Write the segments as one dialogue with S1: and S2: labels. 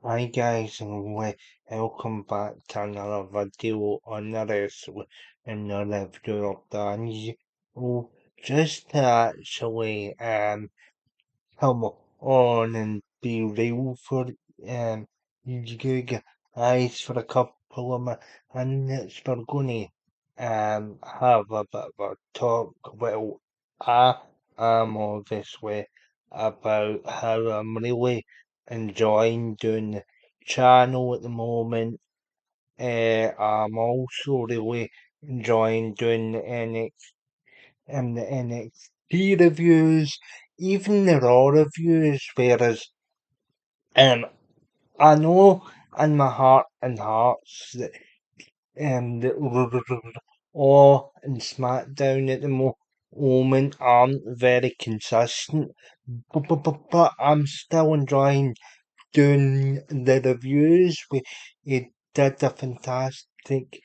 S1: Hi guys, and welcome back to another video on the wrestling and the review of the who just to actually come on and be real for you guys for a couple of minutes. We're gonna have a bit of a talk. Well, I am obviously about how I'm really enjoying doing the channel at the moment. I'm also really enjoying doing the NXT reviews, even the Raw reviews, whereas um I know in my heart and hearts that the Raw and SmackDown at the moment aren't very consistent, but I'm still enjoying doing the reviews. We did a fantastic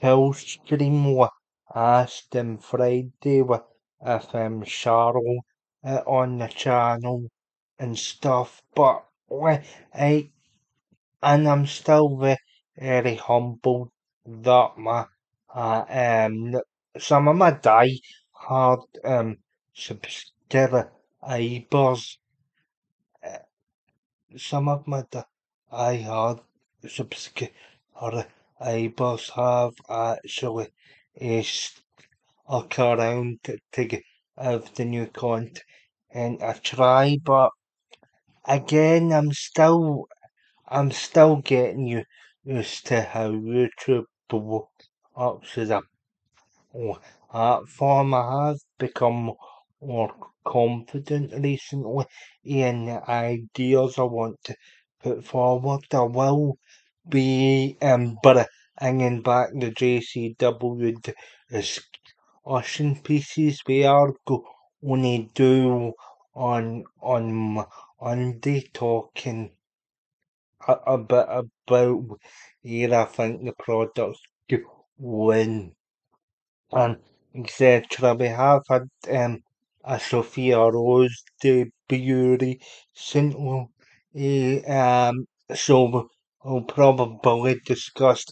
S1: kill stream with Aston Friday with Charlotte on the channel and stuff, but I and I'm still very humbled that my some of my die-hard subscribers, uh, some of my die-hard subscribers have actually stuck around to give the new content a try, but again, I'm still getting used to how YouTube works as a platform. I have become more confident recently in the ideas I want to put forward. I will be bringing back the JCW discussion pieces we are going to do on Monday, talking a bit about where I think the product's going and etc. We have had a Sophia Rose debut recently, so we'll probably discuss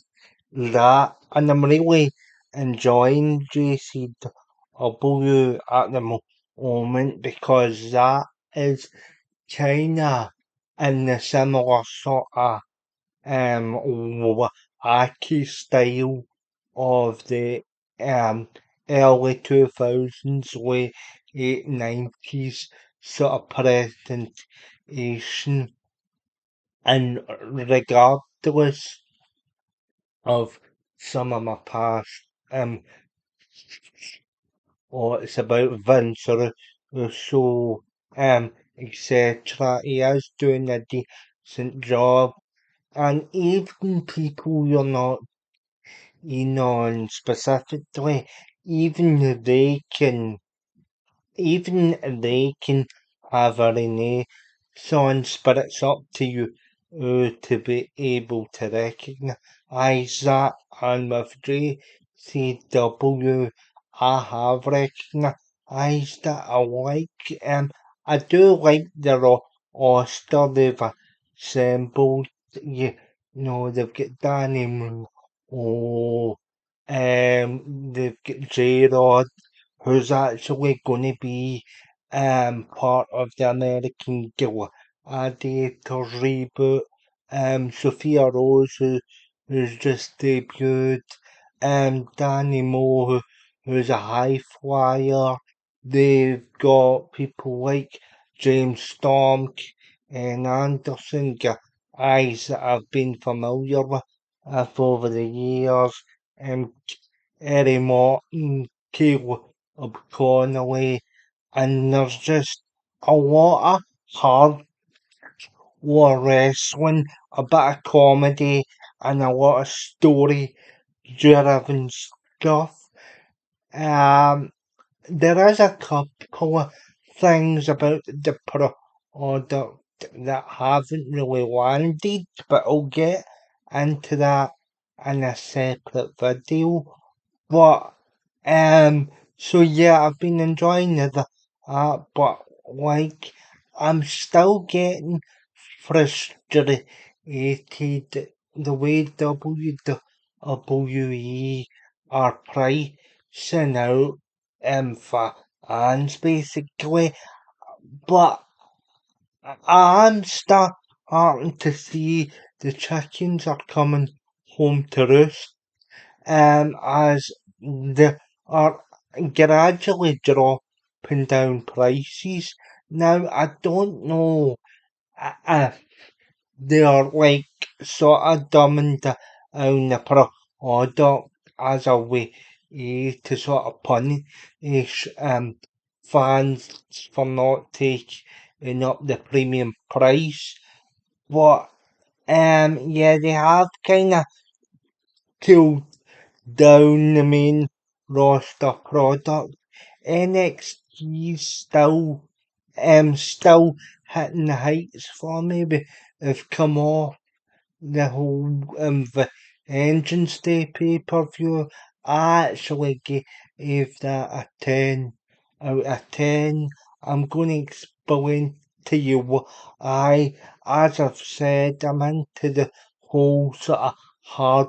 S1: that. And I'm really enjoying JCW at the moment because that is kinda in the similar sort of wacky style of the um early 2000s, late 90s sort of presentation, and regardless of some of my past or it's about Vince or so etc. He is doing a decent job, and even people you're not on specifically, even they can even they can have a renaissance, but it's up to you to be able to recognise that. And with JCW, I have recognised that. I do like the roster they've assembled. They've got Danny Moore, they've got J-Rod, who's actually going to be part of the American Gladiators reboot. Sophia Rose, who's just debuted. Danny Moore, who's a high flyer. They've got people like James Storm and Anderson, guys that I've been familiar with over the years. Um, Eddie Martin, Caleb Connolly, and there's just a lot of hardcore wrestling, a bit of comedy, and a lot of story driven stuff. Um, there is a couple of things about the product that haven't really landed, but I'll get into that in a separate video. But so yeah, I've been enjoying but like I'm still getting frustrated created the way WWE are pricing out fans basically, but I'm starting to see the chickens are coming home to roost, as they are gradually dropping down prices. Now, I don't know if they are like sort of dumbing down the product as a way to sort of punish fans for not taking up the premium price. But yeah, they have kind of killed down the main roster product. NXT still hitting the heights for me, but have come off the whole Vengeance Day pay per view. I actually gave that a 10 out of 10. I'm going to explain to you why. As I've said, I'm into the whole sort of hard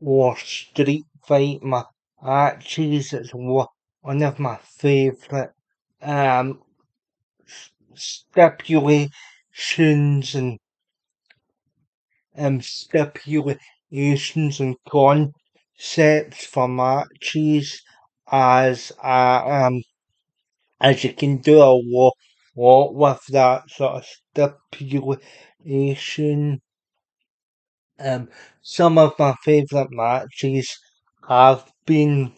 S1: or street fight matches. It's one of my favourite um, stipulations and stipulations and concepts for matches as as you can do a lot with that sort of stipulation. Um, some of my favourite matches have been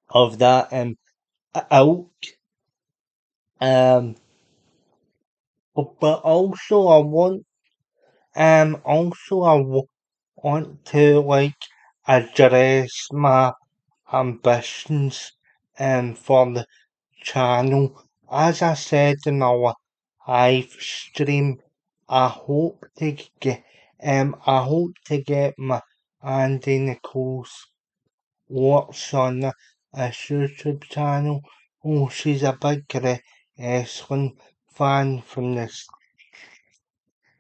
S1: of that ilk. Um, but also I want to like address my ambitions for the channel. As I said in my live stream, I hope to get my Andy Nichols works on a YouTube channel. Oh, she's a big wrestling fan from the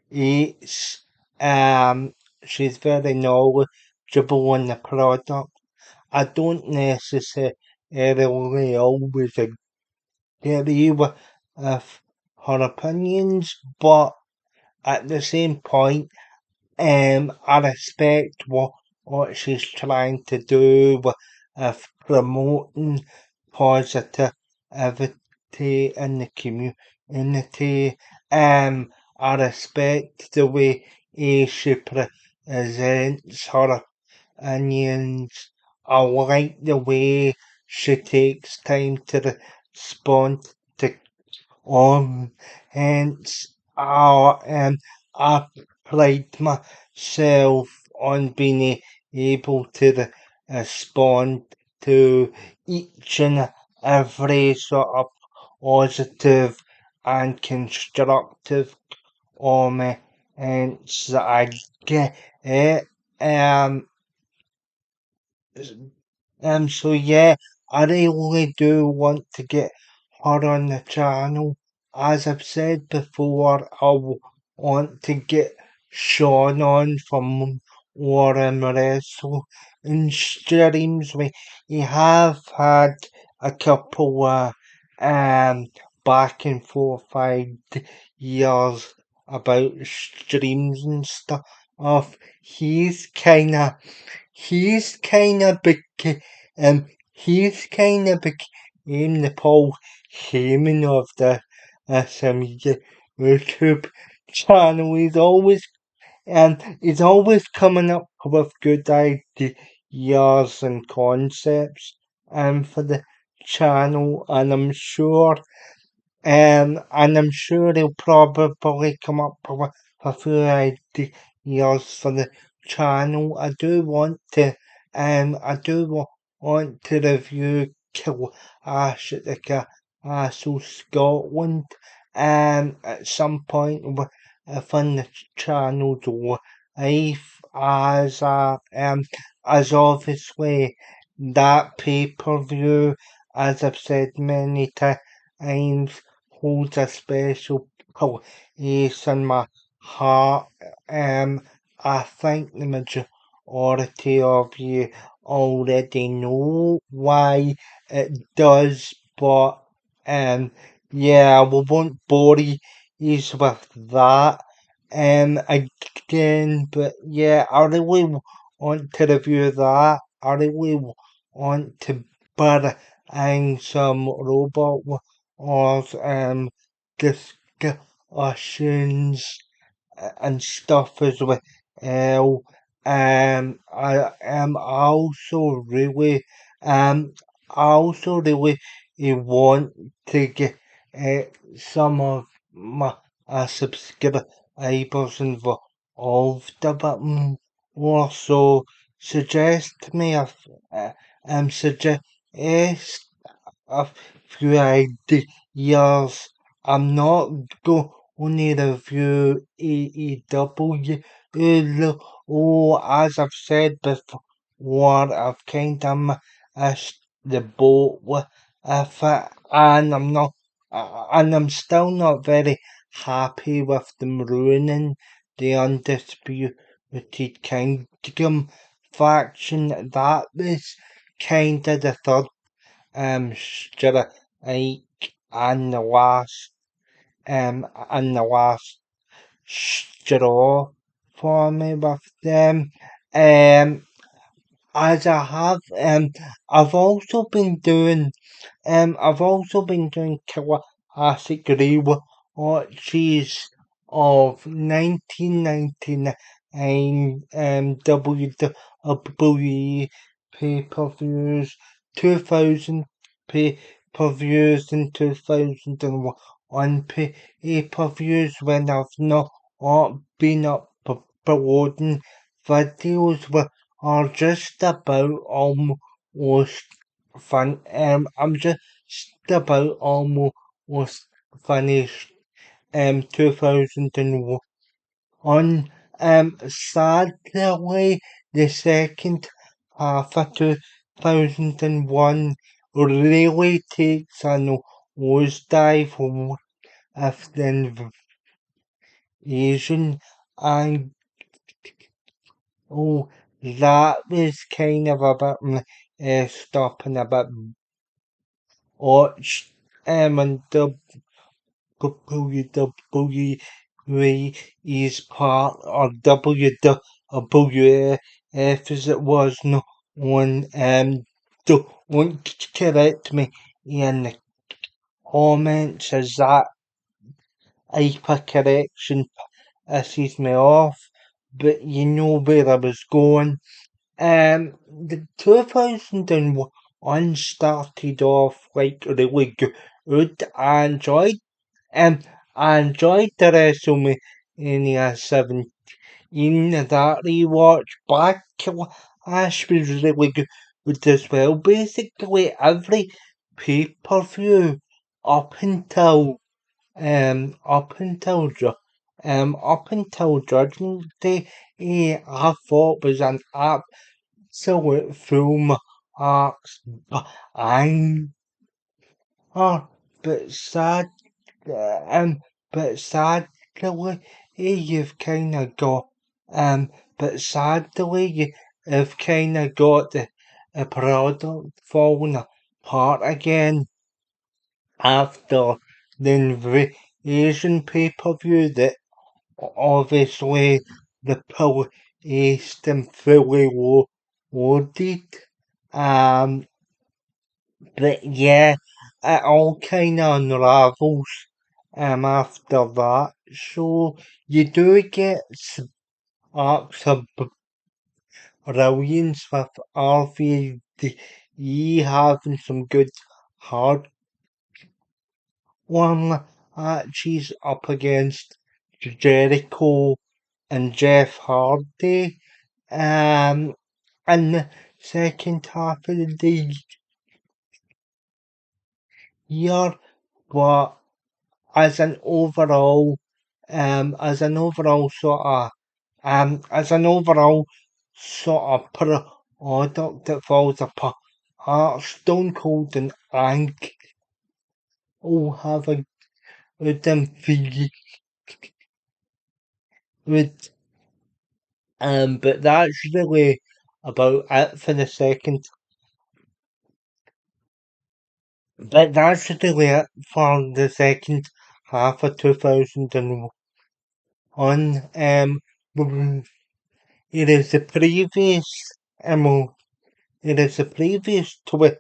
S1: States. She's very knowledgeable on the product. I don't necessarily always agree with her opinions, but at the same point, I respect what she's trying to do with promoting positivity in the community. I respect the way she presents her opinions. I like the way she takes time to respond to hence, I pride myself on being able to respond to each and every sort of positive and constructive comments that I get. Um, so yeah, I really do want to get her on the channel. As I've said before, want to get Sean on from Warren Wrestle and streams. We have had a couple back and forth years about streams and stuff. He's kind of became he's kind of became the Paul Heyman of the YouTube channel. He's always coming up with good ideas and concepts for the channel, and I'm sure they'll probably come up with a few ideas for the channel. I do want to review Clash at the Castle Scotland, at some point within the channel's life, as obviously that pay-per-view, as I've said many times, holds a special place in my ha I think the majority of you already know why it does, but um yeah, we won't bore you with that again, but yeah, I really want to review that. I really want to bring some robot wars discussions and stuff as well. I am also really um I also really want to get uh, some of my subscribers involved a bit more. So suggest me if suggest a few ideas. I'm not going to review AEW. As I've said before, I've kind of missed the boat with it, and I'm still not very happy with them ruining the Undisputed Kingdom faction. That was kind of the third strike and the last straw for me with them. Um, as I have I've also been doing classic rewatches of 1999 WWE pay-per-views, 2000 pay-per-views, and 2001 pay-per-views when I've not been uploading videos are just about almost I'm just about almost finished 2001. Sadly, the second half of 2001 really takes a nosedive with the invasion, and oh, that was kind of a bit stopping a bit watched and the WWE is part of WWF as it was no one don't correct me in the comments as that hypercorrection pisses me off, but you know where I was going. The 2001 started off like really good. I enjoyed the WrestleMania 17 that rewatch back last was really good as well. Basically every pay-per-view up until up until Judgment Day, I thought was an absolute film arcs, I'm oh, but sad, um, but sadly, you've kind of got, but sadly, you've kind of got the product falling apart again after the invasion pay-per-view that obviously the police and fully loaded. Um, but yeah, it all kind of unravels after that. So you do get arcs of brilliance with RVD having some good hard one matches up against Jericho and Jeff Hardy. Um, in the second half of the year, but as an overall sort of, product that falls apart, Stone Cold and Angle have a good would but that's really about it for the second. But that's really it for the second half of 2001. Mm, it is the previous um, it is the previous to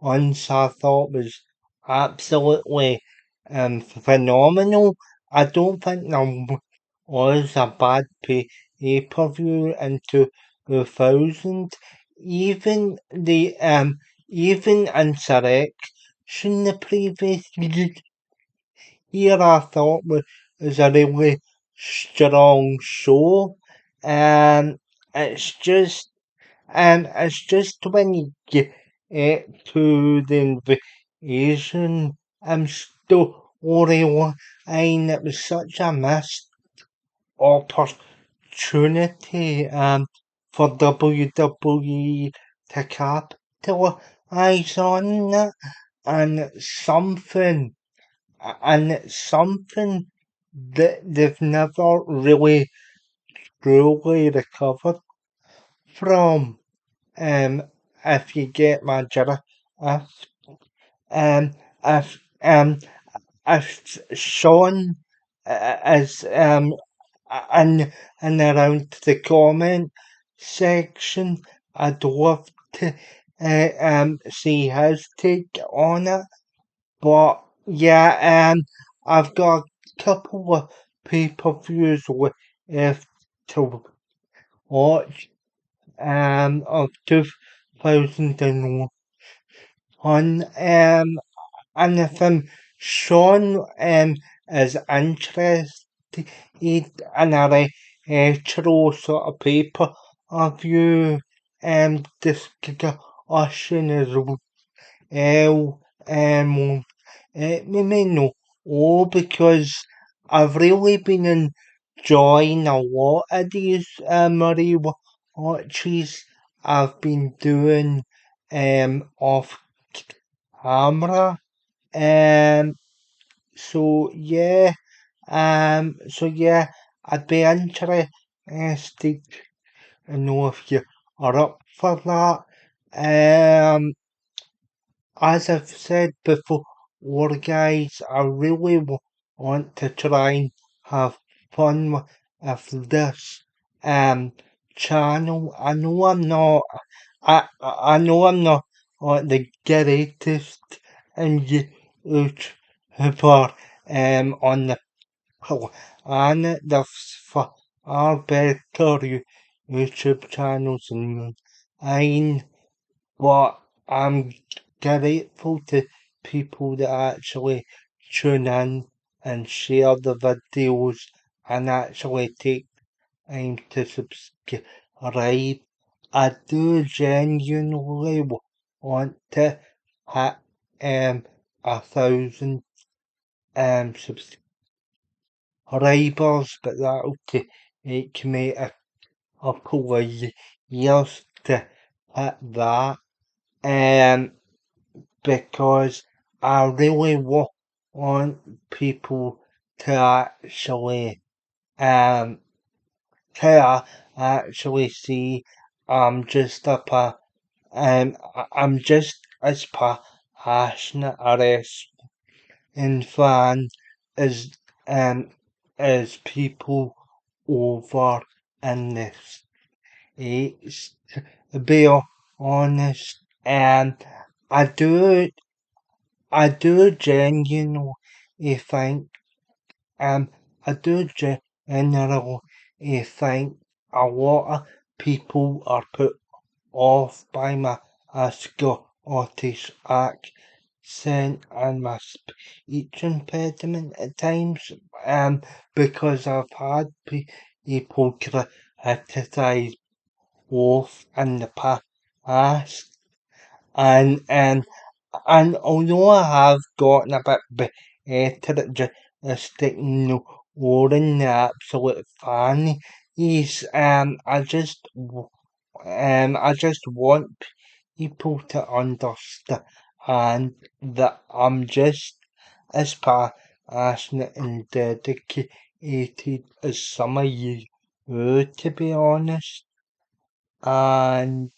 S1: once I thought was absolutely phenomenal. I don't think there was a bad pay-per-view in 2000. Even the even Insurrection the previous year I thought was a really strong show. And it's just when you get to the invasion storyline, it was such a missed opportunity for WWE to capitalize on it, and it's something that they've never really truly recovered from. Um, if you get my drift, if um, if um, if Sean is in around the comment section, I'd love to see his take on it. But yeah, I've got a couple of pay-per-views left to watch of 2001. And if Sean is interested in a retro sort of paper view discussion as well, let me know. Oh, because I've really been enjoying a lot of these Murray watches I've been doing off camera. Um, so yeah, I'd be interested to know if you are up for that. Um, as I've said before, guys, I really want to try and have fun with this um channel. I know I'm not like the greatest in YouTuber on the planet. There's far better YouTube channels than mine, but I'm grateful to people that actually tune in and share the videos and actually take time to subscribe. I do genuinely want to hit 1,000 subscribers, but that'll take me a couple of years to hit that. Um, because I really want people to actually um actually see just I'm just as passionate a wrestling fan as um as people over in this States. To be honest, I do I do genuinely think um I do genuinely think a lot of people are put off by my Scottish accent and my speech impediment at times, because I've had people criticise both in the past, and although I have gotten a bit better at just ignoring the absolute funnies, I just want people to understand that I'm just as passionate and dedicated hated some of you, to be honest, and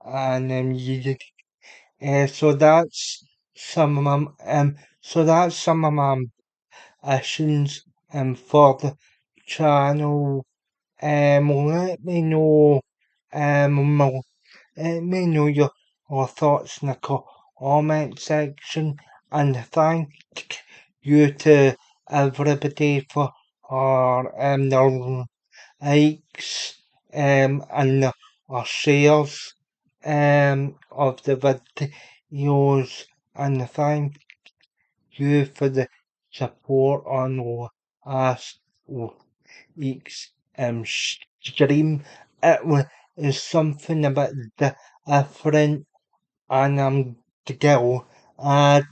S1: you, so that's some of my ambitions for the channel. Let me know more. Let me know your thoughts in the comment section, and thank you to everybody for their likes and the shares of the videos, and thank you for the support on last week's stream. It was something a bit different, and I'm together at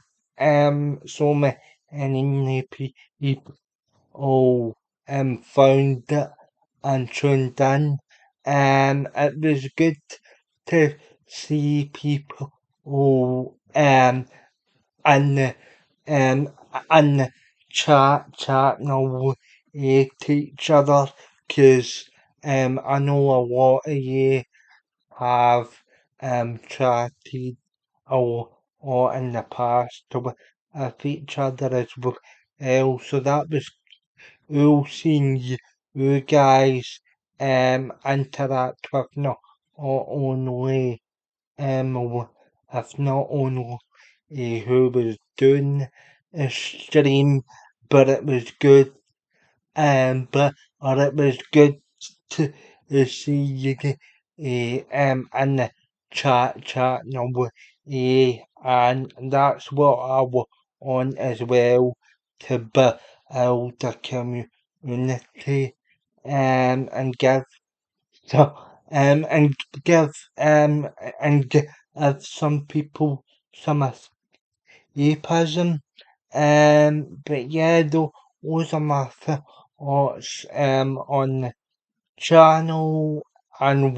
S1: so many people found it and tuned in. It was good to see people in the in the chat now with each other, because I know a lot of you have chatted or in the past with each other as well. So that was cool seeing you guys interact with not only if not only who was doing the stream, but it was good but or it was good to see you in the chat number and that's what I want as well, to build a community and give so and give and give some people some escapism. But yeah, those are my thoughts on the channel, and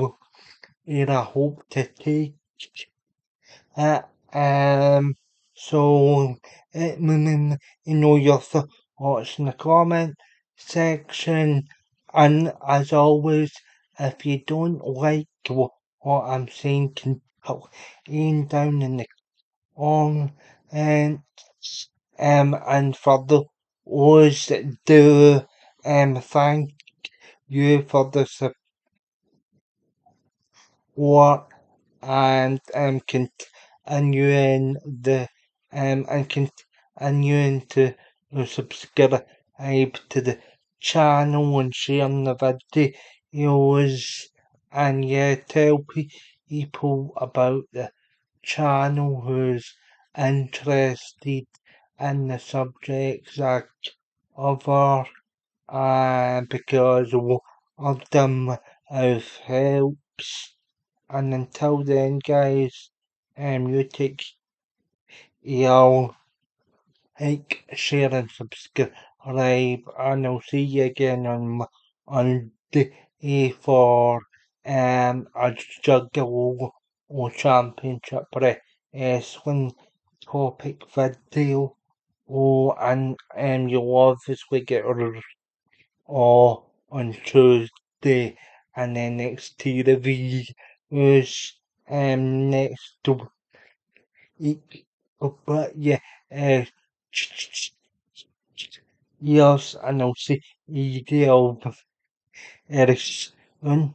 S1: I hope to take it. So let me know your thoughts in the comment section, and as always, if you don't like what I'm saying, can put it down in the and and for those that do thank you for the support, and continuing the and continuing to subscribe to the channel and sharing the videos, and yeah, tell people about the channel who's interested in the subjects I cover, because of them of helps. And until then, guys, you take your like, share, and subscribe, and I'll see you again on day for a juggalo or championship wrestling topic video. Oh, and you'll obviously get on Tuesday, and then next to the videos next week. But yeah, uh, yes, and I'll see you all very soon.